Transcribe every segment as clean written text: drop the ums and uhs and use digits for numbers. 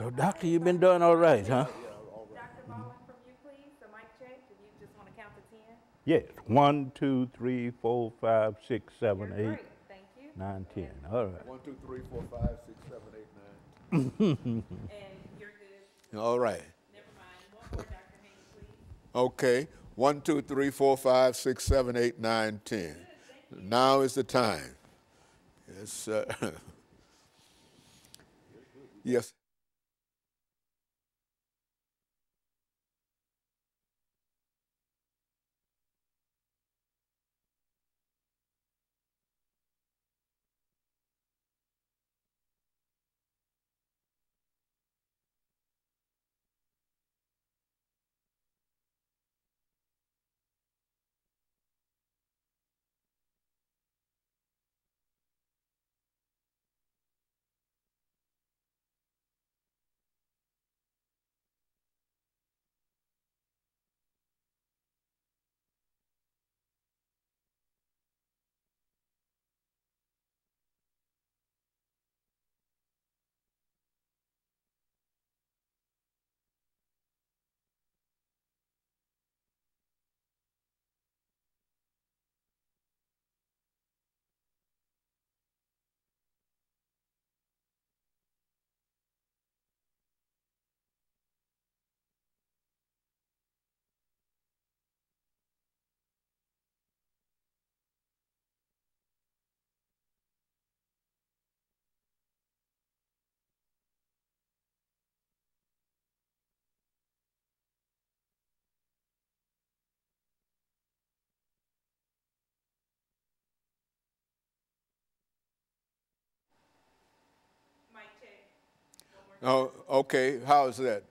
So, doctor, you've been doing all right, huh? Dr. Baldwin from you, please. The mic check. If you just want to count to 10. Yes. 1, 2, 3, 4, 5, 6, 7, You're 8, great. Thank you. 9, 10. All right. 1, 2, 3, 4, 5, 6, 7, 8, 9. And you're good. All right. Never mind. One more, Dr. Haynes, please. Okay. 1, 2, 3, 4, 5, 6, 7, 8, 9, 10. Now is the time. Yes. Yes. Mic check. One more. Oh, okay. How is that?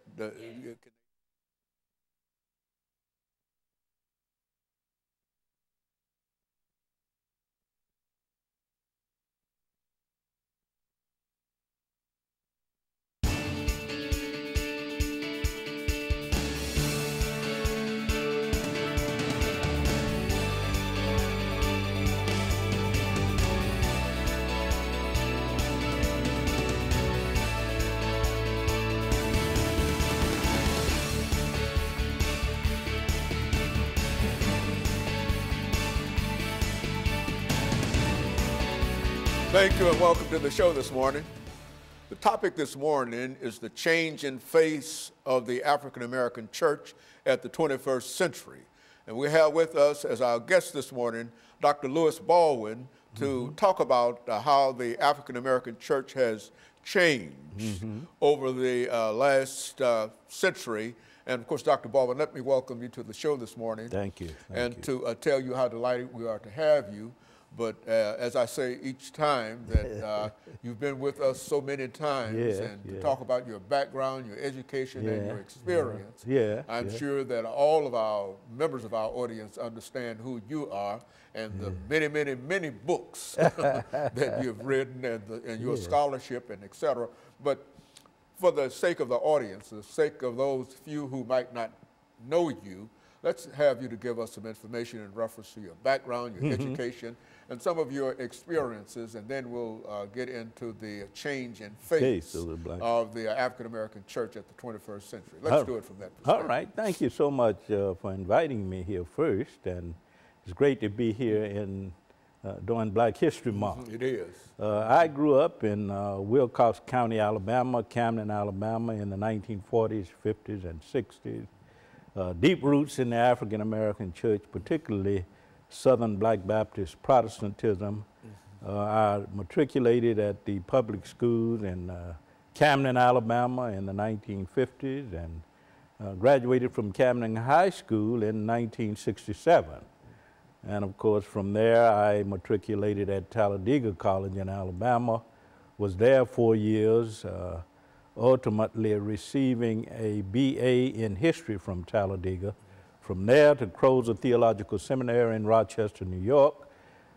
Thank you and welcome to the show this morning. The topic this morning is the change in face of the African American church at the 21st century. And we have with us as our guest this morning, Dr. LBaldwin, to talk about how the African American church has changed over the last century. And of course, Dr. Baldwin, let me welcome you to the show this morning. Thank you. To tell you how delighted we are to have you. But as I say each time, that you've been with us so many times, and to talk about your background, your education, and your experience. I'm sure that all of our members of our audience understand who you are and the many, many, many books that you've written and your scholarship and et cetera. But for the sake of the audience, the sake of those few who might not know you, let's have you to give us some information in reference to your background, your education, and some of your experiences, and then we'll get into the change in face of the African American church at the 21st century. Let's do it from that perspective. All right. Thank you so much for inviting me here first, and it's great to be here during Black History Month. It is. I grew up in Wilcox County, Alabama, Camden, Alabama in the 1940s, 50s, and 60s. Deep roots in the African American church, particularly Southern Black Baptist Protestantism. I matriculated at the public schools in Camden, Alabama in the 1950s, and graduated from Camden High School in 1967. And of course, from there, I matriculated at Talladega College in Alabama, was there 4 years, ultimately receiving a BA in history from Talladega. From there to Crozer Theological Seminary in Rochester, New York,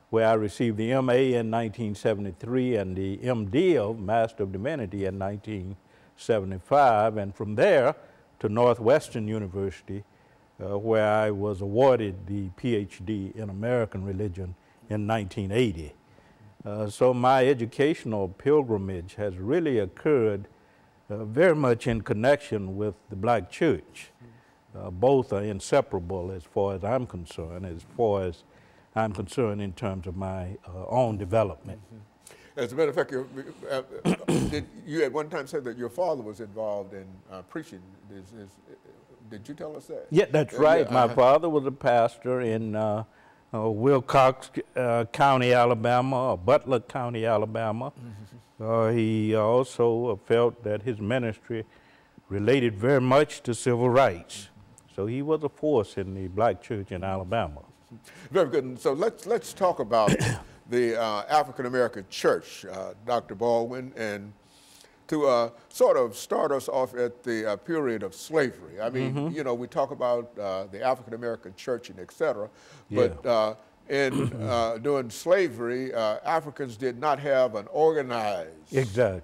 where I received the MA in 1973 and the MDiv, Master of Divinity, in 1975. And from there to Northwestern University, where I was awarded the PhD in American Religion in 1980. So my educational pilgrimage has really occurred very much in connection with the black church. Both are inseparable as far as I'm concerned, in terms of my own development. As a matter of fact, did you at one time say that your father was involved in preaching? Did you tell us that? Yeah, that's right. My father was a pastor in Wilcox County, Alabama, or Butler County, Alabama. He also felt that his ministry related very much to civil rights. So he was a force in the black church in Alabama. Very good. And so let's talk about the African American church, Dr. Baldwin, and to sort of start us off at the period of slavery. I mean, you know, we talk about the African American church and et cetera, but during slavery, Africans did not have an organized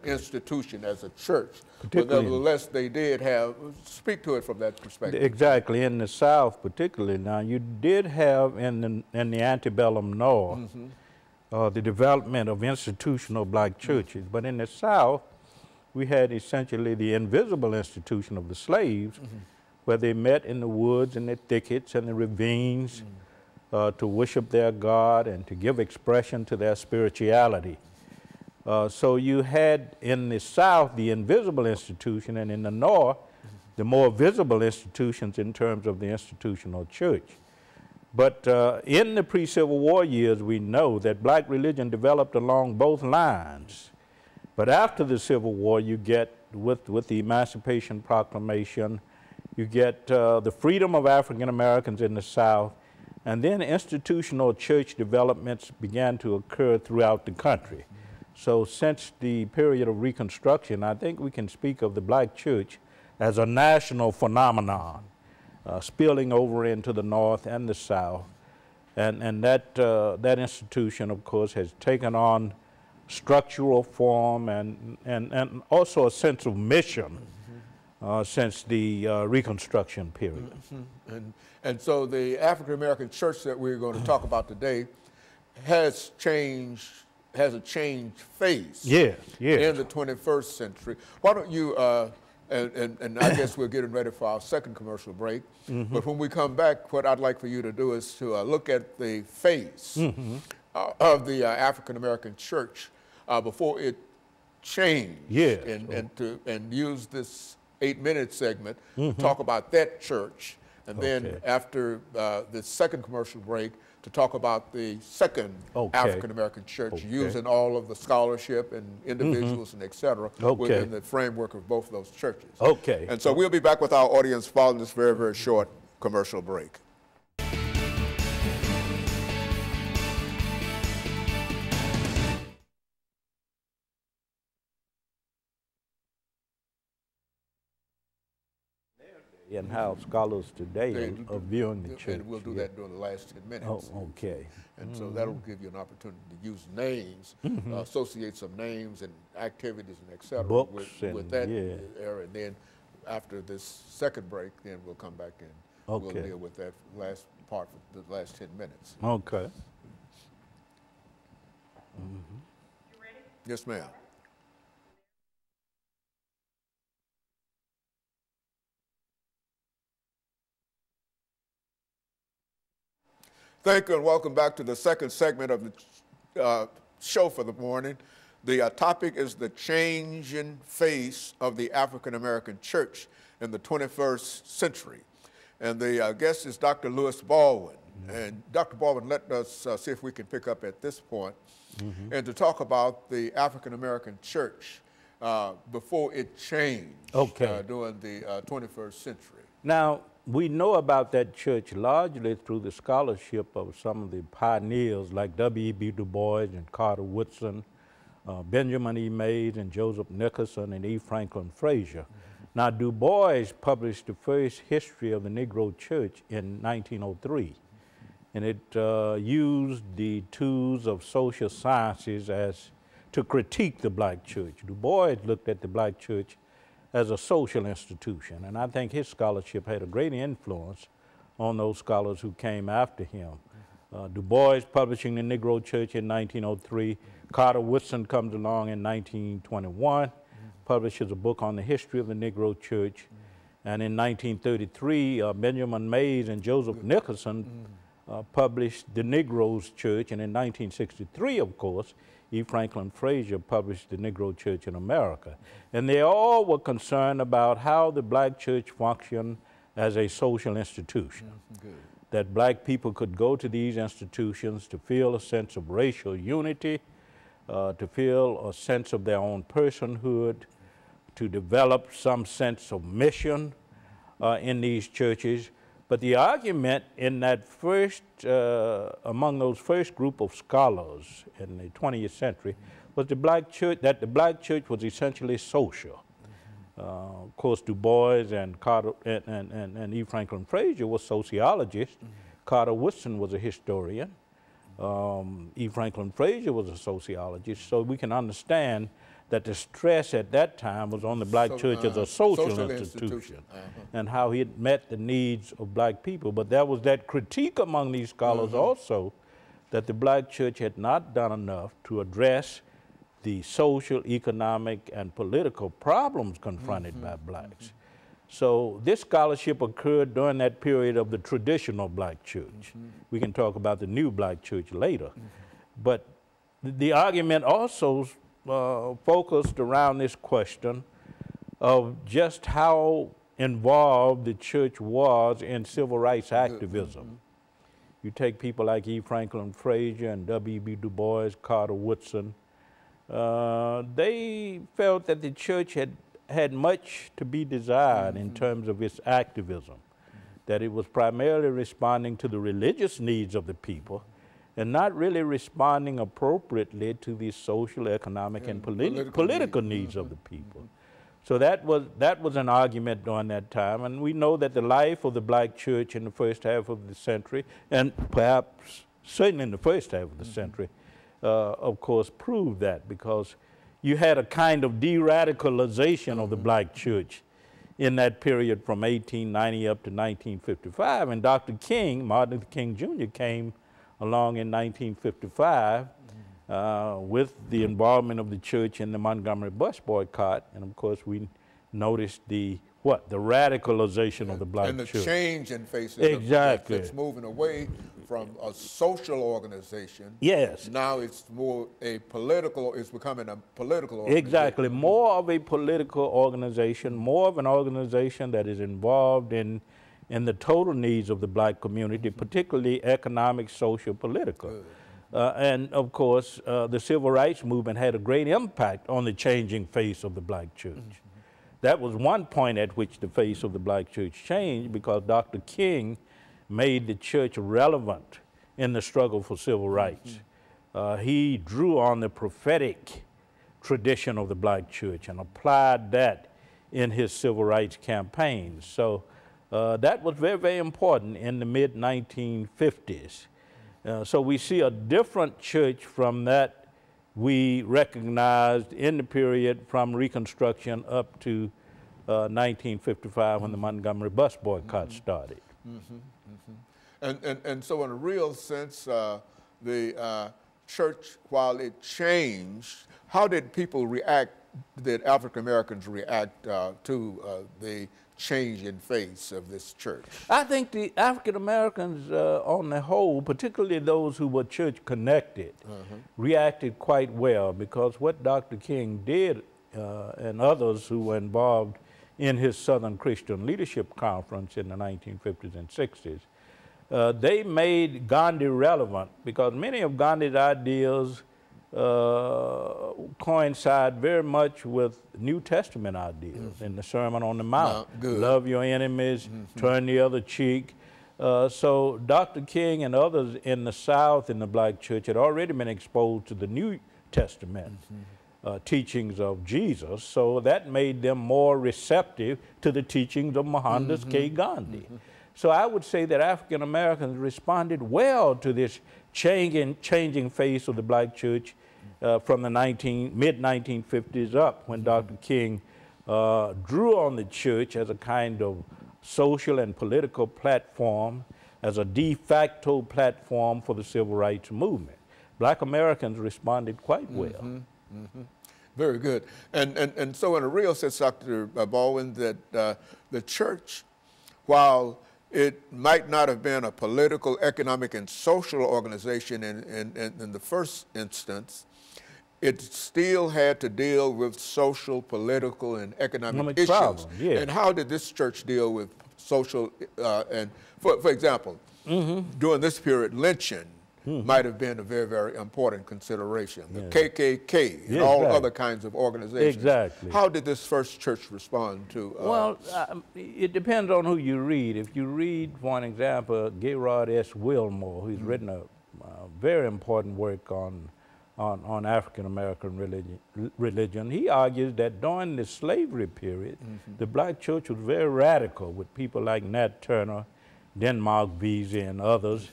institution as a church. But nevertheless, they did have, speak to it from that perspective. Exactly. In the South particularly, now you did have in the antebellum North the development of institutional black churches, but in the South, we had essentially the invisible institution of the slaves, where they met in the woods and the thickets and the ravines to worship their God and to give expression to their spirituality. So you had in the South the invisible institution, and in the North the more visible institutions in terms of the institutional church. But in the pre-Civil War years, we know that black religion developed along both lines. But after the Civil War, you get, with the Emancipation Proclamation, you get the freedom of African Americans in the South, and then institutional church developments began to occur throughout the country. So since the period of Reconstruction, I think we can speak of the black church as a national phenomenon, spilling over into the North and the South. And that institution, of course, has taken on structural form and also a sense of mission since the Reconstruction period. And so the African American church that we're going to talk about today has a changed face in the 21st century. Why don't you, and I guess we're getting ready for our second commercial break, but when we come back, what I'd like for you to do is to look at the face of the African American church before it changed, and use this 8-minute segment to talk about that church, and then after the second commercial break, to talk about the second African American church, using all of the scholarship and individuals and et cetera within the framework of both of those churches. And so we'll be back with our audience following this very, very short commercial break. And how scholars today are viewing the church. And we'll do that during the last 10 minutes. Oh, okay. And so that'll give you an opportunity to use names, associate some names and activities and et cetera with that area. And then after this second break, then we'll come back and we'll deal with that last part for the last 10 minutes. Okay. You ready? Yes, ma'am. Thank you and welcome back to the second segment of the show for the morning. The topic is the changing face of the African American church in the 21st century. And the guest is Dr. Louis Baldwin. And Dr. Baldwin, let us see if we can pick up at this point and to talk about the African American church before it changed during the 21st century. Now, we know about that church largely through the scholarship of some of the pioneers like W.E.B. Du Bois and Carter Woodson, Benjamin E. Mays and Joseph Nickerson and E. Franklin Frazier. Now, Du Bois published the first history of the Negro church in 1903, and it used the tools of social sciences to critique the black church. Du Bois looked at the black church as a social institution, and I think his scholarship had a great influence on those scholars who came after him. Du Bois publishing the Negro Church in 1903, Carter Woodson comes along in 1921, publishes a book on the history of the Negro Church. And in 1933, Benjamin Mays and Joseph Nicholson published The Negro's Church. And in 1963, of course, E. Franklin Frazier published The Negro Church in America. And they all were concerned about how the black church functioned as a social institution. That black people could go to these institutions to feel a sense of racial unity, to feel a sense of their own personhood, to develop some sense of mission in these churches. But the argument in that first, among those first group of scholars in the 20th century was that the black church was essentially social. Of course, Du Bois and Carter and E. Franklin Frazier were sociologists. Carter Woodson was a historian. E. Franklin Frazier was a sociologist. So we can understand that the stress at that time was on the black church as a social institution and how it met the needs of black people. But there was that critique among these scholars also that the black church had not done enough to address the social, economic, and political problems confronted by blacks. So this scholarship occurred during that period of the traditional black church. We can talk about the new black church later. But the argument also focused around this question of just how involved the church was in civil rights activism. You take people like E. Franklin Frazier and W.B. Du Bois, Carter Woodson, they felt that the church had much to be desired in terms of its activism, that it was primarily responding to the religious needs of the people and not really responding appropriately to the social, economic, and political needs of the people. So that was an argument during that time, and we know that the life of the black church in the first half of the century, and perhaps certainly in the first half of the century, of course, proved that, because you had a kind of de-radicalization of the black church in that period from 1890 up to 1955, and Dr. King, Martin Luther King Jr., came along in 1955 with the involvement of the church in the Montgomery bus boycott. And of course, we noticed the radicalization of the black church. And the change in faces. Exactly. It's moving away from a social organization. Yes. Now it's more it's becoming a political organization. Exactly, more of a political organization, more of an organization that is involved in the total needs of the black community, particularly economic, social, political. And of course, the civil rights movement had a great impact on the changing face of the black church. That was one point at which the face of the black church changed, because Dr. King made the church relevant in the struggle for civil rights. He drew on the prophetic tradition of the black church and applied that in his civil rights campaigns. So that was very, very important in the mid-1950s. So we see a different church from that we recognized in the period from Reconstruction up to 1955 when the Montgomery bus boycott started. And so in a real sense, the church, while it changed, how did people react, did African Americans react to the change in face of this church? I think the African Americans on the whole, particularly those who were church connected, reacted quite well, because what Dr. King did and others who were involved in his Southern Christian Leadership Conference in the 1950s and 60s, they made Gandhi relevant, because many of Gandhi's ideas coincide very much with New Testament ideas in the Sermon on the Mount. Love your enemies, turn the other cheek. So Dr. King and others in the South in the black church had already been exposed to the New Testament teachings of Jesus, so that made them more receptive to the teachings of Mohandas K. Gandhi. So I would say that African Americans responded well to this changing face of the black church from the mid-1950s up, when Dr. King drew on the church as a kind of social and political platform, as a de facto platform for the civil rights movement. Black Americans responded quite well. Very good. And so in a real sense, Dr. Baldwin, that the church, while it might not have been a political, economic, and social organization in the first instance, it still had to deal with social, political, and economic issues. Problem, yeah. And how did this church deal with social, and for example, during this period, lynching might have been a very, very important consideration. The KKK and all other kinds of organizations. Exactly. How did this first church respond to? Well, it depends on who you read. If you read, for an example, Gaylord S. Wilmore, who's written a very important work on African American religion, he argues that during the slavery period, the black church was very radical with people like Nat Turner, Denmark Vesey, and others.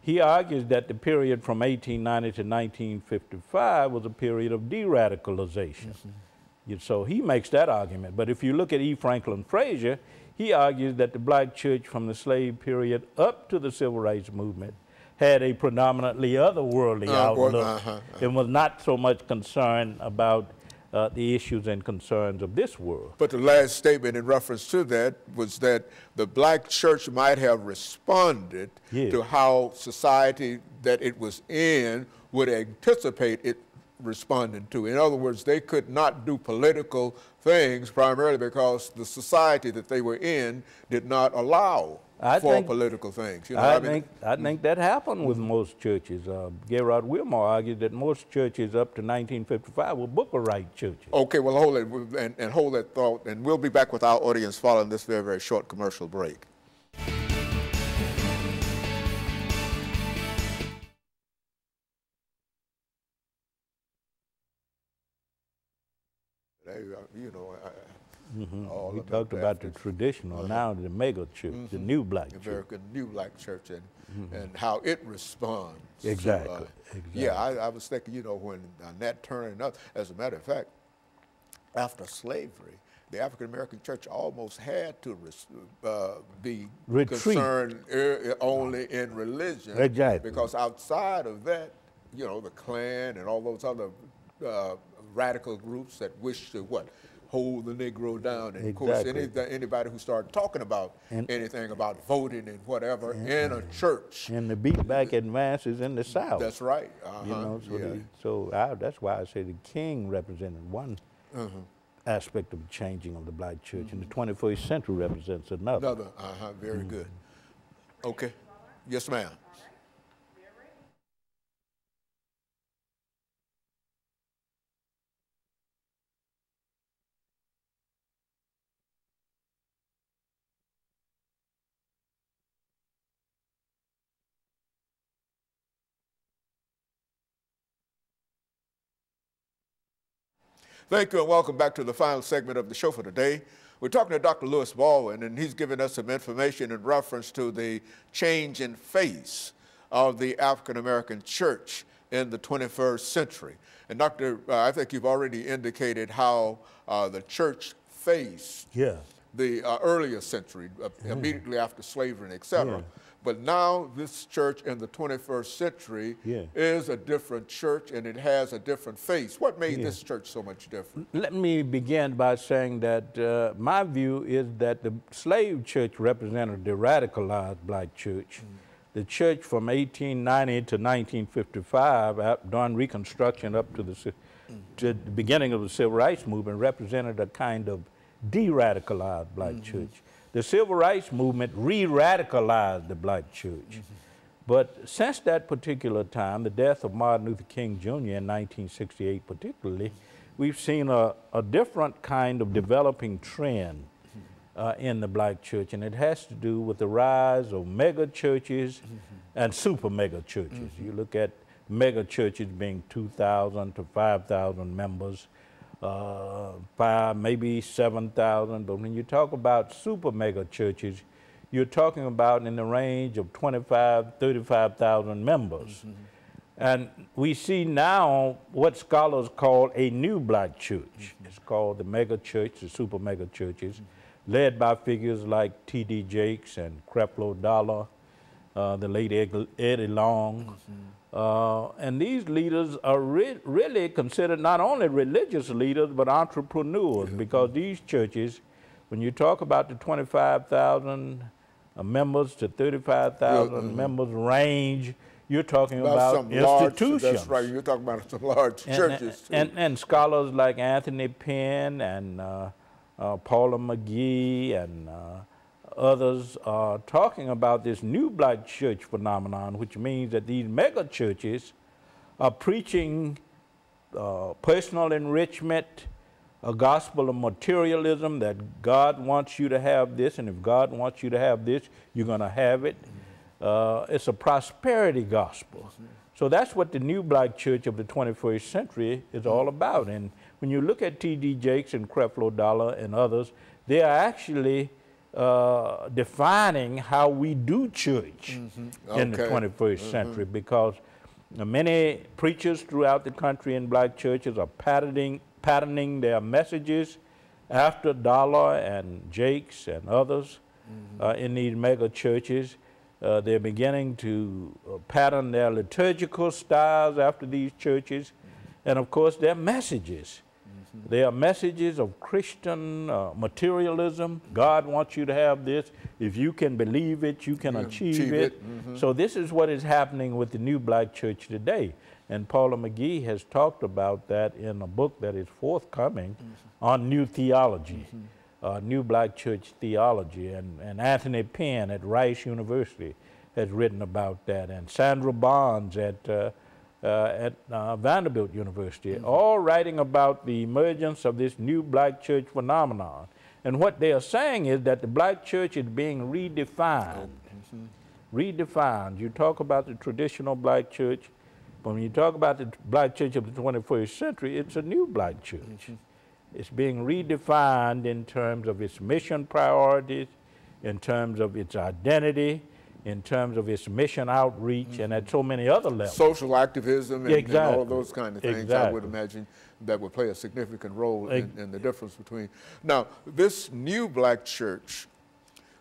He argues that the period from 1890 to 1955 was a period of de-radicalization. So he makes that argument. But if you look at E. Franklin Frazier, he argues that the black church from the slave period up to the civil rights movement had a predominantly otherworldly outlook and was not so much concerned about the issues and concerns of this world. But the last statement in reference to that was that the black church might have responded to how society that it was in would anticipate it responding to. In other words, they could not do political things primarily because the society that they were in did not allow for political things. You know I think that happened with most churches. Gaylord Wilmore argued that most churches up to 1955 were Booker Wright churches. Okay, well, hold it and hold that thought, and we'll be back with our audience following this very, very short commercial break. You know, we talked about the traditional, now the mega church, the new black church. American new black church, and how it responds. Exactly. Yeah, I was thinking, you know, when Nat Turner and others, as a matter of fact, after slavery, the African American church almost had to be concerned only in religion. Exactly. Because outside of that, you know, the Klan and all those other radical groups that wish to hold the Negro down. And of course, anybody who started talking about anything about voting and whatever in a church. And the beat back advances in the South. That's right. You know, that's why I say the King represented one aspect of the changing of the black church, and the 21st century represents another. Very good. Okay. Yes, ma'am. Thank you and welcome back to the final segment of the show for today. We're talking to Dr. Louis Baldwin, and he's giving us some information in reference to the change in face of the African American church in the 21st century. And Doctor, I think you've already indicated how the church faced the earlier century, immediately after slavery and et cetera. But now this church in the 21st century is a different church, and it has a different face. What made this church so much different? Let me begin by saying that my view is that the slave church represented the radicalized black church. The church from 1890 to 1955, during Reconstruction up to the beginning of the Civil Rights Movement, represented a kind of de-radicalized black church. The Civil Rights Movement re-radicalized the black church. But since that particular time, the death of Martin Luther King Jr. in 1968 particularly, we've seen a different kind of developing trend in the black church, and it has to do with the rise of mega churches and super mega churches. You look at mega churches being 2,000 to 5,000 members, maybe 7,000, but when you talk about super mega churches, you're talking about in the range of 25, 35,000 members. And we see now what scholars call a new black church. It's called the mega church, the super mega churches, led by figures like T.D. Jakes and Creflo Dollar the late Eddie Long. And these leaders are really considered not only religious leaders, but entrepreneurs, because these churches, when you talk about the 25,000 members to 35,000 members range, you're talking about institutions. That's right, you're talking about some large churches too. And scholars like Anthony Penn and Paula McGee and others are talking about this new black church phenomenon, which means that these mega churches are preaching personal enrichment, a gospel of materialism, that God wants you to have this, and if God wants you to have this, you're going to have it. It's a prosperity gospel. So that's what the new black church of the 21st century is all about. And when you look at T.D. Jakes and Creflo Dollar and others, they are actually defining how we do church in the 21st century, because many preachers throughout the country in black churches are patterning their messages after Dollar and Jakes and others in these mega churches. They're beginning to pattern their liturgical styles after these churches, and of course their messages. They are messages of Christian materialism. God wants you to have this. If you can believe it, you can achieve it. So this is what is happening with the new black church today. And Paula McGee has talked about that in a book that is forthcoming on new theology, new black church theology. And Anthony Penn at Rice University has written about that. And Sandra Bonds at Vanderbilt University, all writing about the emergence of this new black church phenomenon. And what they are saying is that the black church is being redefined. Redefined. You talk about the traditional black church, but when you talk about the black church of the 21st century, it's a new black church. It's being redefined in terms of its mission priorities, in terms of its identity, in terms of its mission outreach, and at so many other levels. Social activism and all of those kind of things, I would imagine, that would play a significant role in the difference between. Now, this new black church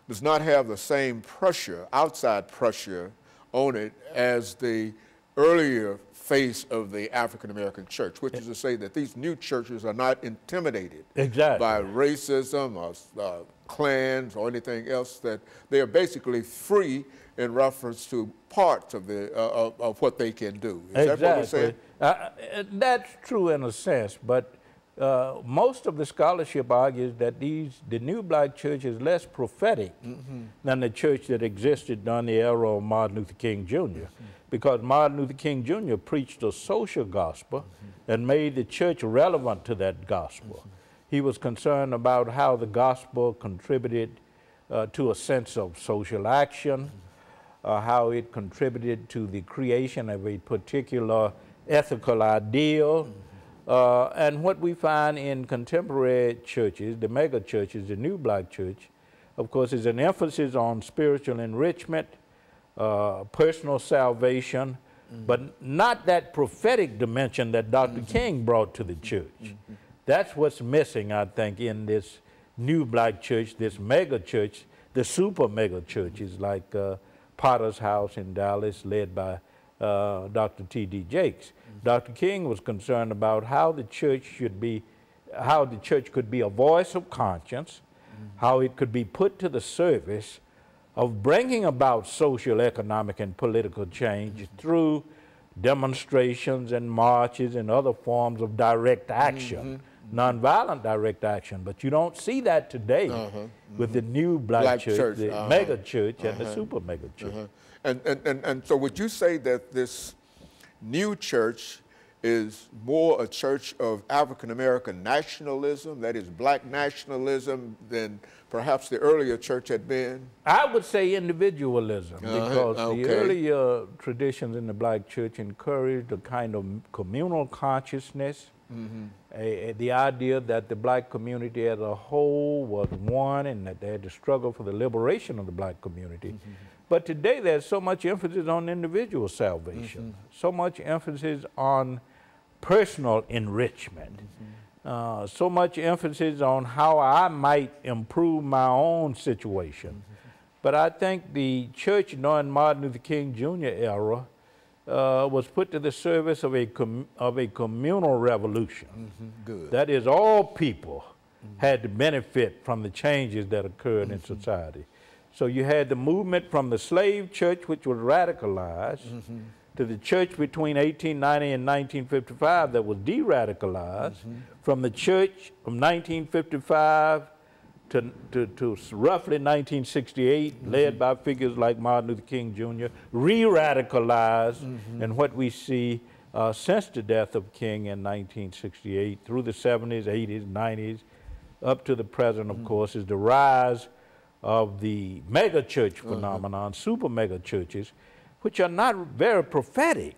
does not have the same pressure, outside pressure, on it as the earlier face of the African American church, which is to say that these new churches are not intimidated by racism or clans or anything else, that they are basically free in reference to parts of the of what they can do. Is that what we're saying? That's true in a sense, but most of the scholarship argues that the new black church is less prophetic than the church that existed during the era of Martin Luther King Jr. Because Martin Luther King Jr. preached a social gospel and made the church relevant to that gospel. He was concerned about how the gospel contributed to a sense of social action, how it contributed to the creation of a particular ethical ideal. And what we find in contemporary churches, the mega churches, the new black church, of course, is an emphasis on spiritual enrichment, personal salvation, but not that prophetic dimension that Dr. King brought to the church. That's what's missing, I think, in this new black church, this mega church, the super mega churches like Potter's House in Dallas, led by Dr. T.D. Jakes. Dr. King was concerned about how the church should be, how the church could be a voice of conscience, how it could be put to the service of bringing about social, economic, and political change through demonstrations and marches and other forms of direct action, nonviolent direct action. But you don't see that today with the new black church, the mega church and the super mega church. And so would you say that this new church is more a church of African-American nationalism, that is black nationalism, than perhaps the earlier church had been? I would say individualism, because the earlier traditions in the black church encouraged a kind of communal consciousness, the idea that the black community as a whole was one and that they had to struggle for the liberation of the black community. But today there's so much emphasis on individual salvation, so much emphasis on personal enrichment, so much emphasis on how I might improve my own situation. But I think the church during Martin Luther King Jr. era was put to the service of a communal revolution. Good. That is, all people had to benefit from the changes that occurred in society. So you had the movement from the slave church, which was radicalized, to the church between 1890 and 1955 that was de-radicalized, from the church from 1955 to roughly 1968, led by figures like Martin Luther King Jr., re-radicalized, and what we see since the death of King in 1968, through the 70s, 80s, 90s, up to the present, of course, is the rise of the mega church phenomenon, super mega churches, which are not very prophetic.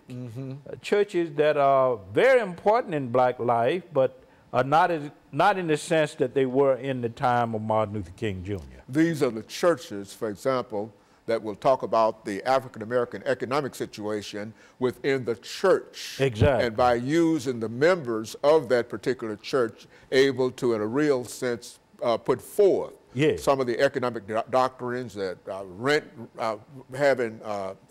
Churches that are very important in black life, but are not in the sense that they were in the time of Martin Luther King Jr. These are the churches, for example, that will talk about the African-American economic situation within the church. Exactly. And by using the members of that particular church able to, in a real sense, put forth some of the economic doctrines that having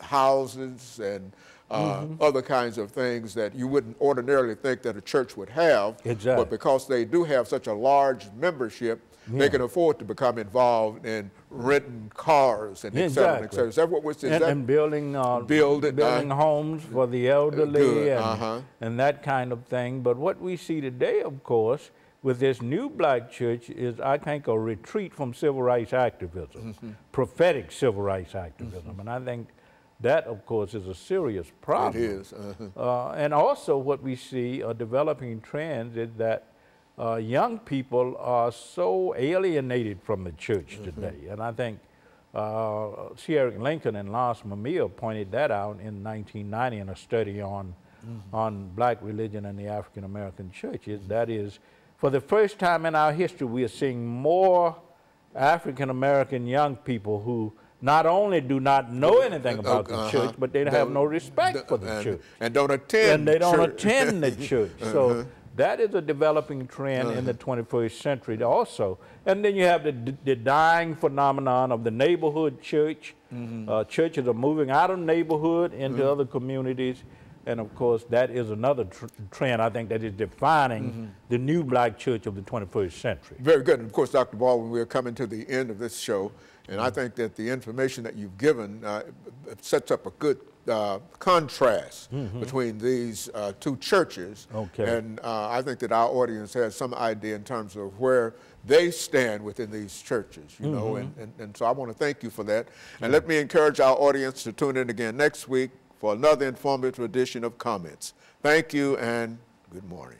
houses and other kinds of things that you wouldn't ordinarily think that a church would have. Exactly. But because they do have such a large membership, they can afford to become involved in renting cars and et cetera, et cetera. Is that what we're saying? And building homes for the elderly and that kind of thing. But what we see today, of course, with this new black church is, I think, a retreat from civil rights activism, prophetic civil rights activism. And I think that, of course, is a serious problem. It is. And also what we see, a developing trend, is that young people are so alienated from the church today. And I think C. Eric Lincoln and Lance Mamiya pointed that out in 1990 in a study on black religion and the African American churches. That is, for the first time in our history, we are seeing more African American young people who not only do not know anything about the church, but they have no respect for the church. And don't attend And they don't attend the church. So that is a developing trend in the 21st century also. And then you have the dying phenomenon of the neighborhood church. Churches are moving out of neighborhood into other communities. And of course, that is another trend, I think, that is defining the new black church of the 21st century. Very good. And of course, Dr. Baldwin, we're coming to the end of this show. And I think that the information that you've given sets up a good contrast between these two churches. And I think that our audience has some idea in terms of where they stand within these churches, you know, and so I want to thank you for that. And let me encourage our audience to tune in again next week for another informative edition of Comments. Thank you and good morning.